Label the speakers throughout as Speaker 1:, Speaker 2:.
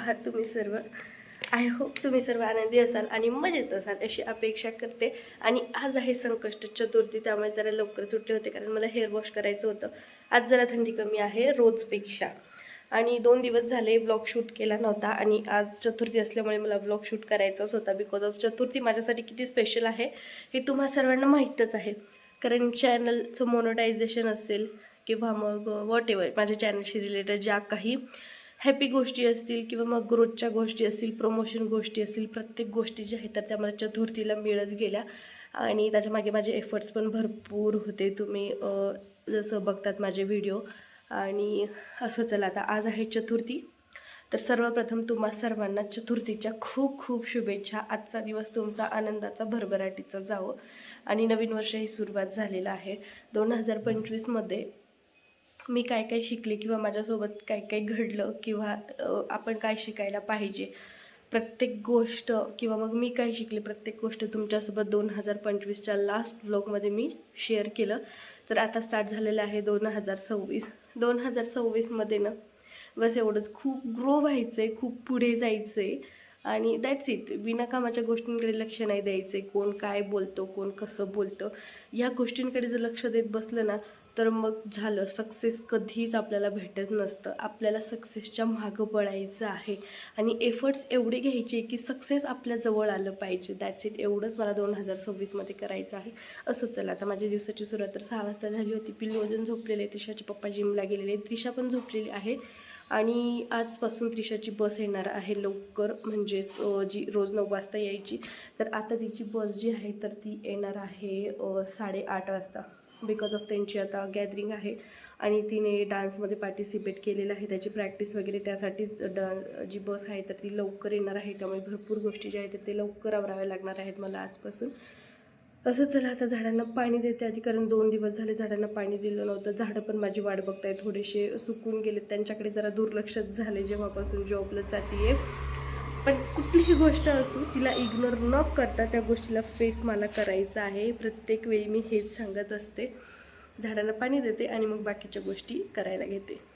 Speaker 1: आहात तुम्ही सर्व? आय होप तुम्ही सर्व आनंदी असाल आणि मजेत असाल अशी अपेक्षा करते. आणि आज आहे संकष्ट चतुर्थी, त्यामुळे जरा लवकर सुटले होते कारण मला हेअर वॉश करायचं होतं. आज जरा थंडी कमी आहे रोजपेक्षा, आणि 2 दिवस झाले ब्लॉग शूट केला नव्हता. आणि आज चतुर्थी असल्यामुळे मला ब्लॉग शूट करायचाच होता. बिकॉज ऑफ चतुर्थी माझ्यासाठी किती स्पेशल आहे हे तुम्हा सर्वांना माहीतच आहे. कारण चॅनलचं मोनोटायझेशन असेल किंवा मग वॉट एव्हर माझ्या चॅनलशी रिलेटेड ज्या काही हॅपी गोष्टी असतील किंवा मग ग्रोथच्या गोष्टी असतील, प्रमोशन गोष्टी असतील, प्रत्येक गोष्टी ज्या आहेत तर त्या मला चतुर्थीला मिळत गेल्या. आणि त्याच्यामागे माझे एफर्ट्स पण भरपूर होते. तुम्ही जसं बघतात माझे व्हिडिओ. आणि असं चला, आता आज आहे चतुर्थी. तर सर्वप्रथम तुम्हा सर्वांना चतुर्थीच्या खूप खूप शुभेच्छा. आजचा दिवस तुमचा आनंदाचा, भरभराटीचा जावं. आणि नवीन वर्ष ही सुरुवात झालेलं आहे. 2025मध्ये मी काय काय शिकले किंवा माझ्यासोबत काय काय घडलं किंवा आपण काय शिकायला पाहिजे, प्रत्येक गोष्ट किंवा मग मी काय शिकले प्रत्येक गोष्ट तुमच्यासोबत 2025च्या लास्ट व्लॉगमध्ये मी शेअर केलं. तर आता स्टार्ट झालेलं आहे 2026. 2026मध्ये ना बस एवढंच, खूप ग्रो व्हायचं आहे, खूप पुढे जायचं आहे. आणि दॅट्स इट. विनाकामाच्या गोष्टींकडे लक्ष नाही द्यायचं. कोण काय बोलतो, कोण कसं बोलतं, या गोष्टींकडे जर लक्ष देत बसलं ना तर मग झालं. सक्सेस कधीच आपल्याला भेटत नसतं. आपल्याला सक्सेसच्या मागं पडायचं आहे आणि एफर्ट्स एवढे घ्यायचे की सक्सेस आपल्या जवळ आलं पाहिजे. That's it. एवढंच मला 2026मध्ये करायचं आहे. असं चला, आता माझ्या दिवसाची सुरुवात तर 6 वाजता झाली होती. पिल्लू अजून झोपलेले आहे. त्रिशाचे पप्पा जिमला गेलेले आहेत. त्रिशा पण झोपलेली आहे. आणि आजपासून त्रिशाची बस येणार आहे लवकर, म्हणजेच जी रोज 9 वाजता यायची, तर आता तिची बस जी आहे तर ती येणार आहे 8:30 वाजता. बिकॉज ऑफ त्यांची आता गॅदरिंग आहे आणि तिने डान्समध्ये पार्टिसिपेट केलेलं आहे, त्याची प्रॅक्टिस वगैरे, त्यासाठीच जी बस आहे तर ती लवकर येणार आहे. त्यामुळे भरपूर गोष्टी ज्या आहेत ते लवकर आवराव्या लागणार आहेत मला आजपासून. असं चला, आता झाडांना पाणी देते आधी, कारण 2 दिवस झाले झाडांना पाणी दिलं नव्हतं. झाडं पण माझी वाट बघताय, थोडेसे सुकून गेलेत, त्यांच्याकडे जरा दुर्लक्षच झाले जेव्हापासून जॉबला जाते. पण कुठलीही गोष्ट असू तिला इग्नोर न करता त्या गोष्टीला फेस मला करायचा आहे. प्रत्येक वेळी मी हेच सांगत असते. झाडांना पाणी देते आणि मग बाकीच्या गोष्टी करायला घेते.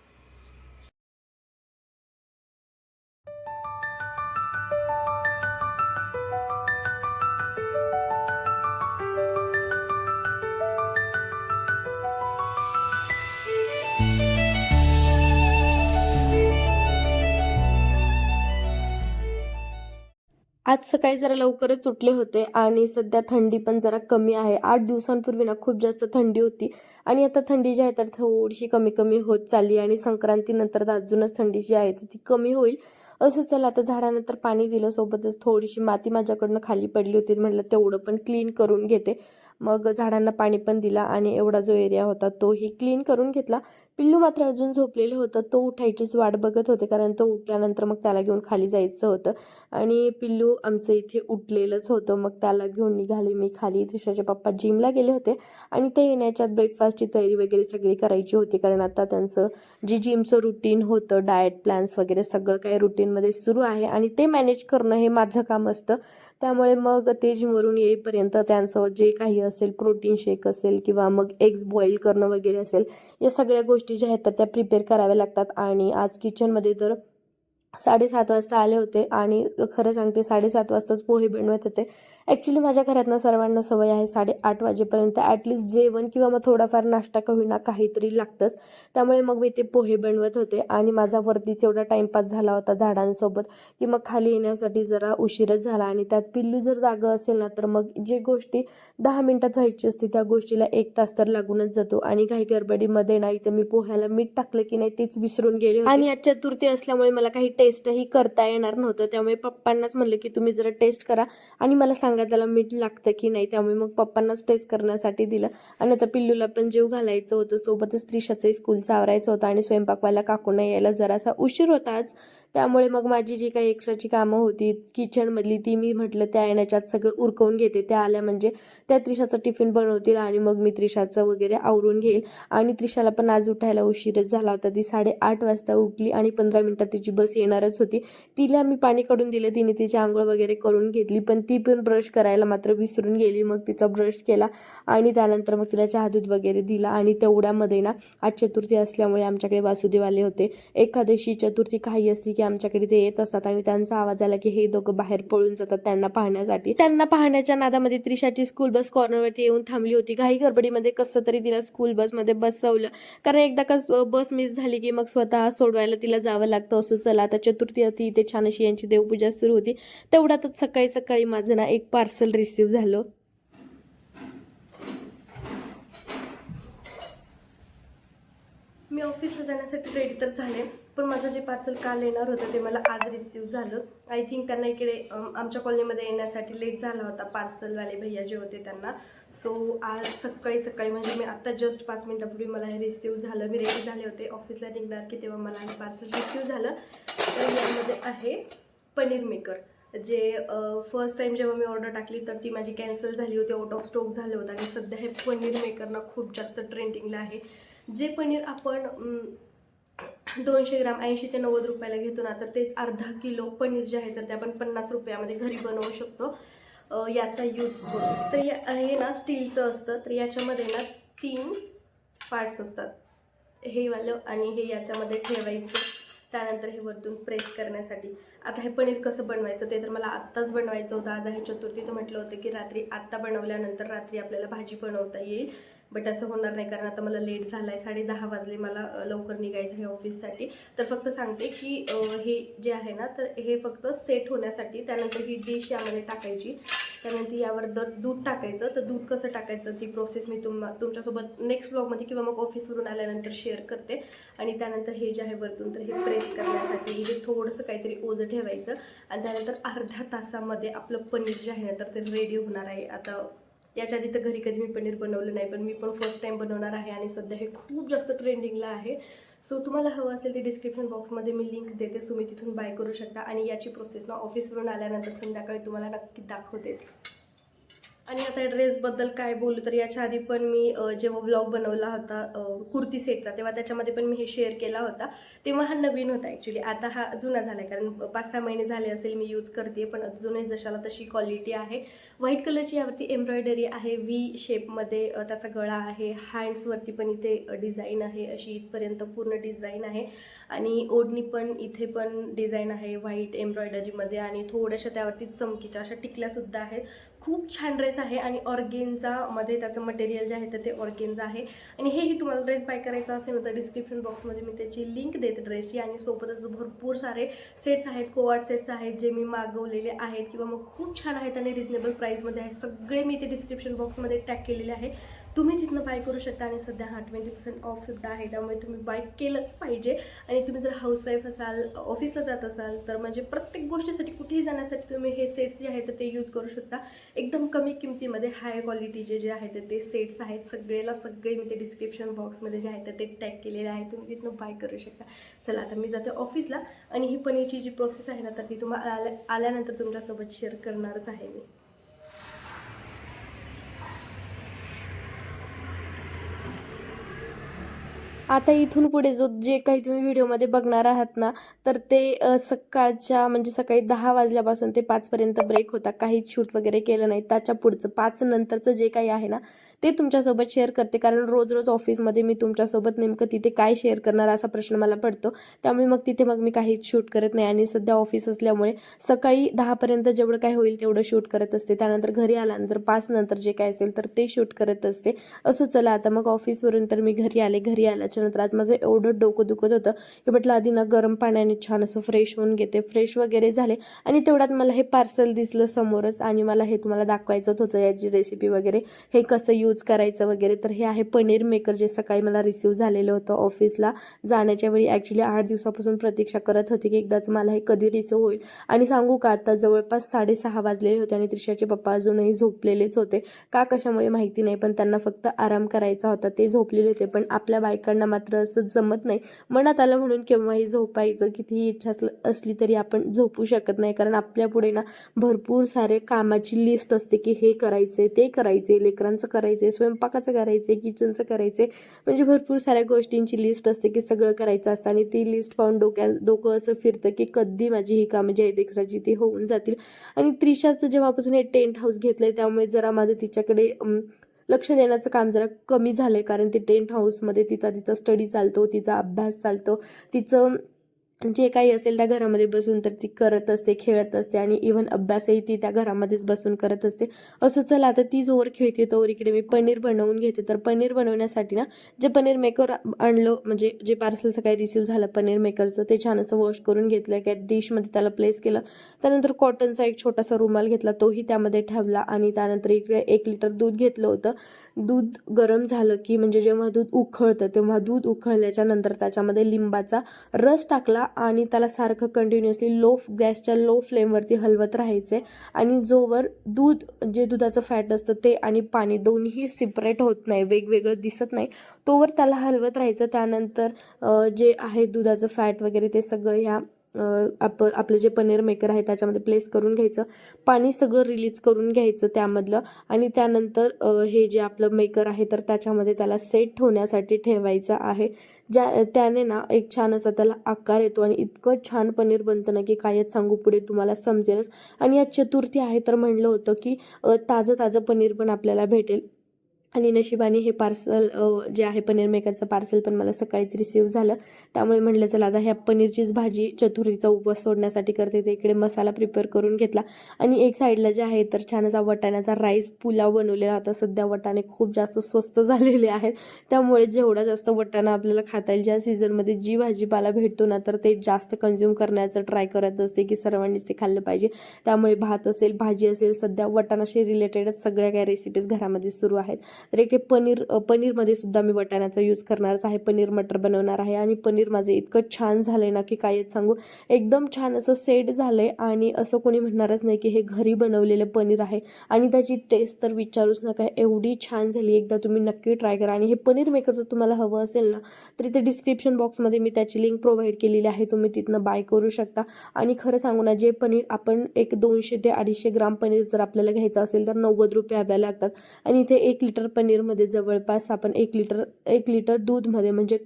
Speaker 1: आज सकाळी जरा लवकरच उठले होते आणि सध्या थंडी पण जरा कमी आहे. 8 दिवसांपूर्वी ना खूप जास्त थंडी होती आणि आता थंडी जी आहे तर थोडीशी कमी कमी होत चालली. आणि संक्रांतीनंतर तर अजूनच थंडी जी आहे ती कमी होईल. असं चला, आता झाडानंतर पाणी दिलं, सोबतच थोडीशी माती माझ्याकडनं खाली पडली होती, म्हटलं तेवढं पण क्लीन करून घेते. मग झाडांना पाणी पण दिला आणि एवढा जो एरिया होता तोही क्लीन करून घेतला. पिल्लू मात्र अजून झोपलेलं होतं. तो उठायचीच वाट बघत होते, कारण तो उठल्यानंतर मग त्याला घेऊन खाली जायचं होतं. आणि पिल्लू आमचं इथे उठलेलंच होतं. मग त्याला घेऊन निघाले मी खाली. त्रिशाचे पप्पा जिमला गेले होते आणि ते येण्याच्यात ब्रेकफास्टची तयारी वगैरे सगळी करायची होती, कारण आता त्यांचं जे जिमचं रुटीन होतं, डाएट प्लॅन्स वगैरे सगळं काही रुटीनमध्ये सुरू आहे आणि ते मॅनेज करणं हे माझं काम असतं. त्यामुळे मग ते जिमवरून येईपर्यंत त्यांचं जे काही असेल, प्रोटीन शेक असेल किंवा मग एग्स बॉईल करणं वगैरे असेल, या सगळ्या गोष्टी ज्या आहेत तर त्या प्रिपेअर कराव्या लागतात. आणि आज किचनमध्ये तर 7:30 वाजता आले होते आणि खरं सांगते 7:30 वाजताच पोहे बनवत होते. ॲक्च्युली माझ्या घरातनं सर्वांना सवय आहे 8:30 वाजेपर्यंत ॲटलिस्ट जेवण किंवा मग थोडाफार नाश्ता का होईना काहीतरी लागतंच. त्यामुळे मग मी ते पोहे बनवत होते आणि माझा वरतीच एवढा टाईमपास झाला होता झाडांसोबत की मग खाली येण्यासाठी जरा उशीरच झाला. आणि त्यात पिल्लू जर जागं असेल ना तर मग जे गोष्टी 10 मिनिटात व्हायची असते त्या गोष्टीला 1 तास तर लागूनच जातो. आणि काही गडबडीमध्ये नाही तर मी पोह्याला मीठ टाकलं की नाही तेच विसरून गेले होते. आणि आज चतुर्थी असल्यामुळे मला काही टेस्टही करता येणार नव्हतं. त्यामुळे पप्पांनाच म्हणलं की तुम्ही जरा टेस्ट करा आणि मला सांगा त्याला मीठ लागतं की नाही. त्यामुळे मग पप्पांनाच टेस्ट करण्यासाठी दिलं. आणि आता पिल्लूला पण जेव घालायचं होतं, सोबतच त्रिशाचंही स्कूलचं आवरायचं होतं आणि स्वयंपाकवाला काकूंना यायला जरासा उशीर होता आज. त्यामुळे मग माझी जी काही एक्स्ट्राची कामं होती किचनमधली ती मी म्हटलं त्या येण्याच्यात सगळं उरकवून घेते. त्या आल्या म्हणजे त्या त्रिशाचा टिफिन बनवतील आणि मग मी त्रिशाचं वगैरे आवरून घेईल. आणि त्रिशाला पण आज उठायला उशीरच झाला होता. ती 8:30 वाजता उठली आणि 15 मिनिटात तिची बस येणं करणारच होती. तिला मी पाणी काढून दिलं, तिने तिची आंघोळ वगैरे करून घेतली, पण ती पण ब्रश करायला मात्र विसरून गेली. मग तिचा ब्रश केला आणि त्यानंतर मग तिला चहा दूध वगैरे दिला. आणि तेवढ्यामध्ये ना आज चतुर्थी असल्यामुळे आमच्याकडे वासुदेव आले होते. एकादशी चतुर्थी काही असली की आमच्याकडे ते येत असतात आणि त्यांचा आवाज आला की हे दोघं बाहेर पळून जातात त्यांना पाहण्यासाठी. त्यांना पाहण्याच्या नादामध्ये त्रिशाची स्कूल बस कॉर्नरवरती येऊन थांबली होती. घाई गडबडीमध्ये कसं तरी तिला स्कूल बसमध्ये बसवलं, कारण एकदा का बस मिस झाली की मग स्वतः सोडवायला तिला जावं लागतं. असं चला आता चतुर्थी होती, इथे छान अशी यांची देवपूजा सुरू होती. तेवढ्यातच सकाळी सकाळी माझं ना एक पार्सल रिसीव झालं. मी ऑफिसला जाण्यासाठी रेडी तर झाले, पण माझं जे पार्सल काल येणार होतं ते मला आज रिसीव झालं. आय थिंक त्यांना इकडे आमच्या कॉलनीमध्ये येण्यासाठी लेट झाला होता, पार्सलवाले भैया जे होते त्यांना. सो आज सकाळी सकाळी म्हणजे मी आत्ता जस्ट 5 मिनिटापूर्वी मला हे रिसीव झालं. मी रेडी झाले होते ऑफिसला निघणार की तेव्हा मला हे पार्सल रिसीव झालं. तर यामध्ये आहे पनीर मेकर, जे फर्स्ट टाईम जेव्हा मी ऑर्डर टाकली तर ती माझी कॅन्सल झाली होती, आउट ऑफ स्टॉक झालं होतं. आणि सध्या हे पनीर मेकर ना खूप जास्त ट्रेंडिंगला आहे. जे पनीर आपण 200 ग्राम 80 ते 90 रुपयाला घेतो ना, तर तेच अर्धा किलो पनीर जे आहे तर ते आपण 50 रुपयामध्ये घरी बनवू शकतो याचा यूज करून. तर हे ना स्टीलचं असतं. तर याच्यामध्ये ना 3 पार्ट्स असतात, हे वालं आणि हे याच्यामध्ये ठेवायचं, त्यानंतर हे वरतून प्रेस करण्यासाठी. आता हे पनीर कसं बनवायचं ते तर मला आत्ताच बनवायचं होतं. आज आहे चतुर्थी, तर म्हटलं होतं की रात्री आत्ता बनवल्यानंतर रात्री आपल्याला भाजी बनवता येईल. बट असं होणार नाही, कारण आता मला लेट झाला आहे, 10:30 वाजले, मला लवकर निघायचं आहे ऑफिससाठी. तर फक्त सांगते की हे जे आहे ना, तर हे फक्त सेट होण्यासाठी. त्यानंतर ही डिश यामध्ये टाकायची, त्यानंतर यावर दूध टाकायचं. तर दूध कसं टाकायचं ती प्रोसेस मी तुमच्यासोबत नेक्स्ट ब्लॉगमध्ये किंवा मग ऑफिसवरून आल्यानंतर शेअर करते. आणि त्यानंतर हे जे आहे वरतून तर हे प्रेस करण्यासाठी हे थोडंसं काहीतरी ओझं ठेवायचं. आणि त्यानंतर अर्ध्या तासामध्ये आपलं पनीर जे आहे ना तर ते रेडी होणार आहे. आता याच्या आधी तर घरी कधी मी पनीर बनवलं नाही, पण मी पण फर्स्ट टाईम बनवणार आहे. आणि सध्या हे खूप जास्त ट्रेंडिंगला आहे. सो तुम्हाला हवं असेल ते डिस्क्रिप्शन बॉक्समध्ये मी लिंक देते, सो मी तिथून बाय करू शकता. आणि याची प्रोसेस ना ऑफिसवरून आल्यानंतर संध्याकाळी तुम्हाला नक्की दाखवतेच. आणि आता ड्रेसबद्दल काय बोलू, तर याच्या आधी पण मी जेव्हा व्लॉग बनवला होता कुर्ती सेटचा, तेव्हा त्याच्यामध्ये पण मी हे शेअर केला होता. तेव्हा हा नवीन होता ॲक्च्युली, आता हा जुना झाला आहे, कारण 5-6 महिने झाले असेल मी यूज करते. पण अजूनही जशाला तशी क्वालिटी आहे. व्हाईट कलरची यावरती एम्ब्रॉयडरी आहे, व्ही शेपमध्ये त्याचा गळा आहे. हँड्सवरती पण इथे डिझाईन आहे, अशी इथपर्यंत पूर्ण डिझाईन आहे. आणि ओढणी पण इथे पण डिझाईन आहे व्हाईट एम्ब्रॉयडरीमध्ये, आणि थोड्याशा त्यावरती चमकीच्या अशा टिकल्यासुद्धा आहेत. खूप छान ड्रेस आहे. आणि ऑर्गेन्झामध्ये त्याचं मटेरियल जे आहे तर ते ऑर्गेन्झा आहे. आणि हेही तुम्हाला ड्रेस बाय करायचा असेल ना तर डिस्क्रिप्शन बॉक्समध्ये मी त्याची लिंक देते ड्रेसची. आणि सोबतच भरपूर सारे सेट्स आहेत, कोआर्ड सेट्स आहेत जे मी मागवलेले आहेत किंवा मग खूप छान आहेत आणि रिजनेबल प्राईसमध्ये आहेत. सगळे मी ते डिस्क्रिप्शन बॉक्समध्ये टॅग केलेले आहे, तुम्ही तिथनं बाय करू शकता. आणि सध्या 20% ऑफसुद्धा आहे, त्यामुळे तुम्ही बाय केलंच पाहिजे. आणि तुम्ही जर हाऊसवाईफ असाल, ऑफिसला जात असाल, तर म्हणजे प्रत्येक गोष्टीसाठी कुठेही जाण्यासाठी तुम्ही हे सेट्स जे आहेत तर ते यूज करू शकता. एकदम कमी किमतीमध्ये हाय क्वालिटीचे जे आहेत ते सेट्स आहेत. सगळे मी ते डिस्क्रिप्शन बॉक्समध्ये जे आहेत ते टॅग केलेले आहे, तुम्ही तिथनं बाय करू शकता. चला आता मी जाते ऑफिसला. आणि ही पनीरची जी प्रोसेस आहे ना तर ती तुम्हाला आल्यानंतर तुमच्यासोबत शेअर करणारच आहे मी. आता इथून पुढे जे काही तुम्ही व्हिडिओमध्ये बघणार आहात ना, तर ते सकाळच्या म्हणजे सकाळी 10 वाजल्यापासून ते 5 पर्यंत ब्रेक होता. काहीच शूट वगैरे केलं नाही. त्याच्या पुढचं 5 नंतरचं जे काही आहे ना ते तुमच्यासोबत शेअर करते, कारण रोज ऑफिसमध्ये मी तुमच्यासोबत नेमकं तिथे काय शेअर करणार असा प्रश्न मला पडतो. त्यामुळे मग तिथे मी काहीच शूट करत नाही. आणि सध्या ऑफिस असल्यामुळे सकाळी 10 पर्यंत जेवढं काय होईल तेवढं शूट करत असते. त्यानंतर घरी आल्यानंतर 5 नंतर जे काय असेल तर ते शूट करत असते. असं चला आता मग ऑफिसवरून तर मी घरी आल्याच्या नंतर आज माझं एवढं डोकं दुखत होतं की म्हटलं आधी ना गरम पाण्याने छान असं फ्रेश होऊन घेते. फ्रेश वगैरे झाले आणि तेवढ्यात मला हे पार्सल दिसलं समोरच. आणि मला हे तुम्हाला दाखवायचंच होतं, याची रेसिपी वगैरे, हे कसं यूज करायचं वगैरे. तर हे आहे पनीर मेकर, जे सकाळी मला रिसीव झालेलं होतं ऑफिसला जाण्याच्या वेळी. ॲक्च्युली 8 दिवसापासून प्रतीक्षा करत होते की एकदाच मला हे कधी रिसीव होईल. आणि सांगू का, आता जवळपास 6:30 वाजलेले होते आणि त्रिशाचे पप्पा अजूनही झोपलेलेच होते. का कशामुळे माहिती नाही, पण त्यांना फक्त आराम करायचा होता. ते झोपलेले होते. पण आपल्या बायकांना मात्र असं जमत नाही. मनात आलं म्हणून केव्हाही झोपायचं, कितीही इच्छा असली तरी आपण झोपू शकत नाही, कारण आपल्या पुढे ना भरपूर सारे कामाची लिस्ट असते की हे करायचे, ते करायचे, लेकरांचं करायचे, स्वयंपाकाचं करायचे, किचनचं करायचे, म्हणजे भरपूर साऱ्या गोष्टींची लिस्ट असते की सगळं करायचं असतं. आणि ती लिस्ट पाहून डोकं असं फिरतं की कधी माझी ही कामं जी आहेत एक्स्ट्राची ती होऊन जातील. आणि त्रिशाचं जेव्हापासून हे टेंट हाऊस घेतलंय त्यामुळे जरा माझं तिच्याकडे लक्ष देण्याचं काम जरा कमी झालंय, कारण ते टेंट हाऊसमध्ये तिचा स्टडी चालतो, तिचा अभ्यास चालतो, तिचं जे काही असेल त्या घरामध्ये बसून तर ती करत असते, खेळत असते, आणि इव्हन अभ्यासही ती त्या घरामध्येच बसून करत असते. असं चला आता ती जोवर खेळते तोवर इकडे मी पनीर बनवून घेते. तर पनीर बनवण्यासाठी ना जे पनीर मेकर आणलं, म्हणजे जे पार्सल सकाळी रिसीव्ह झालं पनीर मेकरचं, ते छान असं वॉश करून घेतलं, एका डिशमध्ये त्याला प्लेस केलं. त्यानंतर कॉटनचा एक छोटासा रुमाल घेतला, तोही त्यामध्ये ठेवला, आणि त्यानंतर इकडे 1 लिटर दूध घेतलं होतं. दूध गरम झालं की, म्हणजे जेव्हा दूध उकळतं तेव्हा दूध उकळल्याच्या नंतर त्याच्यामध्ये लिंबाचा रस टाकला, आणि त्याला सारखं कंटिन्युअसली गॅसच्या लो फ्लेमवरती हलवत राहायचे. आणि जोवर जे दुधाचं फॅट असतं ते आणि पाणी दोन्ही सेपरेट होत नाही, वेगवेगळं दिसत नाही, तोवर त्याला हलवत राहायचं. त्यानंतर जे आहे दुधाचं फॅट वगैरे ते सगळं ह्या आपलं जे पनीर मेकर आहे त्याच्यामध्ये प्लेस करून घ्यायचं, पाणी सगळं रिलीज करून घ्यायचं त्यामधलं. आणि त्यानंतर हे जे आपलं मेकर आहे तर त्याच्यामध्ये त्याला सेट होण्यासाठी ठेवायचं आहे. त्याने ना एक छान असा त्याला आकार येतो, आणि इतकं छान पनीर बनतं ना की कायच सांगू, पुढे तुम्हाला समजेलच. आणि आज चतुर्थी आहे तर म्हणलं होतं की ताजं पनीर पण आपल्याला भेटेल. आणि नशिबाने हे पार्सल जे आहे पनीर मेकरचं पार्सल पण मला सकाळीच रिसीव्ह झालं. त्यामुळे म्हटलं चला आता ह्या पनीरचीच भाजी चतुर्थीचा उपवास सोडण्यासाठी करते. ते इकडे मसाला प्रिपेअर करून घेतला, आणि एक साईडला जे आहे तर छान असा वटाण्याचा राईस पुलाव बनवलेला होता. सध्या वटाणे खूप जास्त स्वस्त झालेले आहेत, त्यामुळे जेवढा जास्त वटाणा आपल्याला खाता येईल, ज्या सीझनमध्ये जी भाजीपाला भेटतो ना तर ते जास्त कन्झ्युम करण्याचं ट्राय करत असते की सर्वांनीच ते खाल्लं पाहिजे. त्यामुळे भात असेल, भाजी असेल, सध्या वटाणाशी रिलेटेडच सगळ्या काही रेसिपीज घरामध्ये सुरू आहेत. तर एक पनीरमध्ये सुद्धा मी वटाण्याचा यूज करणारच आहे, पनीर मटर बनवणार आहे. आणि पनीर माझं इतकं छान झालंय ना की कायच सांगू, एकदम छान असं सेट झालंय. आणि असं कोणी म्हणणारच नाही की हे घरी बनवलेलं पनीर आहे. आणि त्याची टेस्ट तर विचारूच नका, एवढी छान झाली. एकदा तुम्ही नक्की ट्राय करा. आणि हे पनीर मेकर जर तुम्हाला हवं असेल ना तर इथे डिस्क्रिप्शन बॉक्समध्ये मी त्याची लिंक प्रोव्हाइड केलेली आहे, तुम्ही तिथनं बाय करू शकता. आणि खरं सांगू ना, जे पनीर आपण एक 200 ते 250 ग्राम पनीर जर आपल्याला घ्यायचं असेल तर 90 रुपये आपल्याला लागतात. आणि इथे 1 लिटर पनीरमध्ये जवळपास आपण 1 लिटर दूधमध्ये, म्हणजे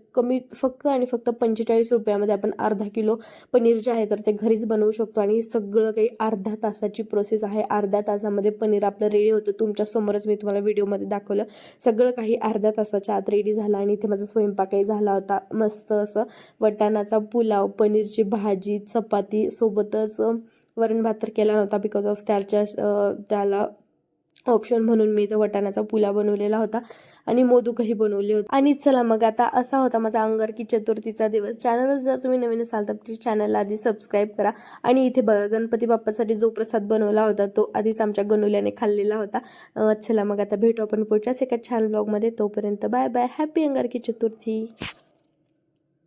Speaker 1: फक्त आणि फक्त 45 रुपयामध्ये आपण अर्धा किलो पनीर जे आहे तर ते घरीच बनवू शकतो. आणि सगळं काही अर्ध्या तासाची प्रोसेस आहे. अर्ध्या तासामध्ये पनीर आपलं रेडी होतं. तुमच्या समोरच मी तुम्हाला व्हिडिओमध्ये दाखवलं, सगळं काही अर्ध्या तासाच्या आत रेडी झालं. आणि इथे माझा स्वयंपाकही झाला होता. मस्त असं वटाणाचा पुलाव, पनीरची भाजी, चपाती, सोबतच वरण भात तर केला नव्हता बिकॉज ऑफ त्याला ऑप्शन म्हणून मी इथं वटाण्याचा पुलाव बनवलेला होता, आणि मोदकही बनवले होते. आणि चला मग आता असा होता माझा अंगारकी चतुर्थीचा दिवस. चॅनलवर जर तुम्ही नवीन असाल तर प्लीज चॅनलला आधी सबस्क्राईब करा. आणि इथे बघा, गणपती बाप्पासाठी जो प्रसाद बनवला होता तो आधीच आमच्या गणुल्याने खाल्लेला होता. चला मग आता भेटू आपण पुढच्याच एका छान व्लॉगमध्ये. तोपर्यंत बाय बाय, हॅपी अंगारकी चतुर्थी.